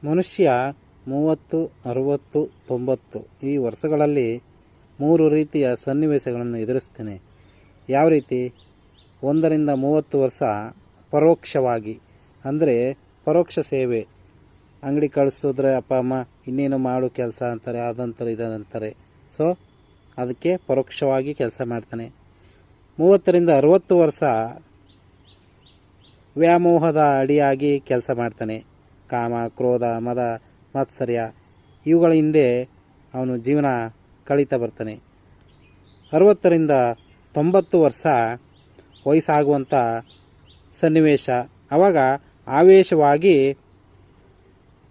ಮನುಷ್ಯ 30, 60, 90 ಈ ವರ್ಷಗಳಲ್ಲಿ 3 ರೀತಿಯ ಸನ್ನಿವೇಶಗಳನ್ನು ಎದುರಿಸ್ತಾನೆ. ಯಾವ ರೀತಿ? 1ರಿಂದ 30 ವರ್ಷ ಪರೋಕ್ಷವಾಗಿ, ಅಂದರೆ ಪರೋಕ್ಷ ಸೇವೆ. ಅಂಗಡಿ ಕಳಿಸಿದ್ರೆ ಅಪ್ಪ ಅಮ್ಮ ಇನ್ನೇನು ಮಾಡು ಕೆಲಸ ಅಂತಾರೆ, ಅದಂತಾರೆ ಇದಂತಾರೆ. ಸೊ ಅದಕ್ಕೆ ಪರೋಕ್ಷವಾಗಿ ಕೆಲಸ ಮಾಡ್ತಾನೆ. 30ರಿಂದ 60 ವರ್ಷ ವ್ಯಾಮೋಹದ ಅಡಿಯಾಗಿ ಕೆಲಸ ಮಾಡ್ತಾನೆ. ಕಾಮ, ಕ್ರೋಧ, ಮದ, ಮಾತ್ಸರ್ಯ ಇವುಗಳ ಹಿಂದೆ ಅವನು ಜೀವನ ಕಳೀತಾ ಬರ್ತಾನೆ. 60ರಿಂದ 90 ವರ್ಷ ವಯಸ್ಸಾಗುವಂಥ ಸನ್ನಿವೇಶ. ಆವಾಗ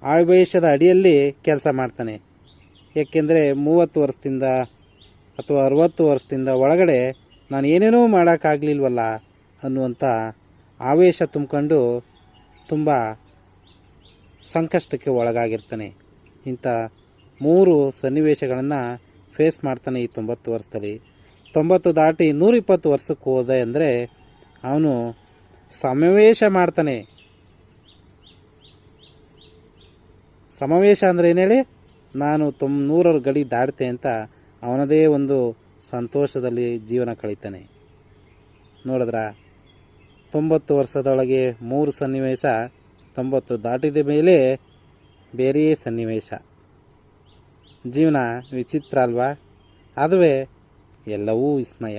ಆವೇಶದ ಅಡಿಯಲ್ಲಿ ಕೆಲಸ ಮಾಡ್ತಾನೆ. ಏಕೆಂದರೆ 30 ವರ್ಷದಿಂದ ಅಥವಾ 60 ವರ್ಷದಿಂದ ಒಳಗಡೆ ನಾನು ಏನೇನೋ ಮಾಡೋಕ್ಕಾಗಲಿಲ್ವಲ್ಲ ಅನ್ನುವಂಥ ಆವೇಶ ತುಂಬಿಕೊಂಡು ತುಂಬ ಸಂಕಷ್ಟಕ್ಕೆ ಒಳಗಾಗಿರ್ತಾನೆ. ಇಂಥ 3 ಸನ್ನಿವೇಶಗಳನ್ನು ಫೇಸ್ ಮಾಡ್ತಾನೆ ಈ 90 ವರ್ಷದಲ್ಲಿ. 90 ದಾಟಿ 120 ವರ್ಷಕ್ಕೆ ಹೋದೆ ಅಂದರೆ ಅವನು ಸಮಾವೇಶ ಮಾಡ್ತಾನೆ. ಸಮಾವೇಶ ಅಂದರೆ ಏನು ಹೇಳಿ? ನಾನು 100ರ ಗಡಿ ದಾಟ್ತೆ ಅಂತ ಅವನದೇ ಒಂದು ಸಂತೋಷದಲ್ಲಿ ಜೀವನ ಕಳೀತಾನೆ. ನೋಡಿದ್ರ 90 ವರ್ಷದೊಳಗೆ 3 ಸನ್ನಿವೇಶ, 90 ದಾಟಿದ ಮೇಲೆ ಬೇರೆಯೇ ಸನ್ನಿವೇಶ. ಜೀವನ ವಿಚಿತ್ರ ಅಲ್ವಾ? ಅದುವೇ ಎಲ್ಲವೂ ವಿಸ್ಮಯ.